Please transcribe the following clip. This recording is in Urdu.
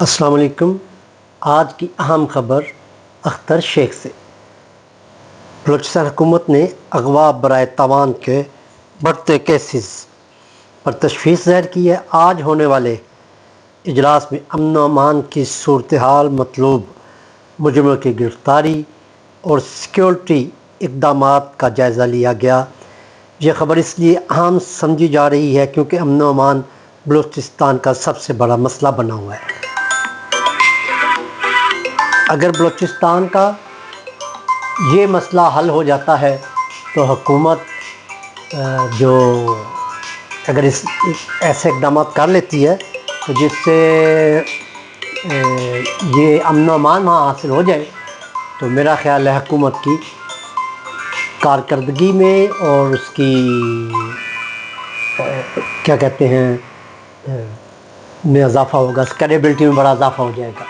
السلام علیکم۔ آج کی اہم خبر اختر شیخ سے۔ بلوچستان حکومت نے اغوا برائے تاوان کے بڑھتے کیسز پر تشویش ظاہر کی ہے۔ آج ہونے والے اجلاس میں امن و امان کی صورتحال، مطلوب مجرموں کی گرفتاری اور سیکیورٹی اقدامات کا جائزہ لیا گیا۔ یہ خبر اس لیے اہم سمجھی جا رہی ہے کیونکہ امن و امان بلوچستان کا سب سے بڑا مسئلہ بنا ہوا ہے۔ اگر بلوچستان کا یہ مسئلہ حل ہو جاتا ہے تو حکومت اگر ایسے اقدامات کر لیتی ہے تو جس سے یہ امن و امان وہاں حاصل ہو جائے تو میرا خیال ہے حکومت کی کارکردگی میں اور اس کی کیا کہتے ہیں میں اضافہ ہوگا، کریڈیبلٹی میں بڑا اضافہ ہو جائے گا۔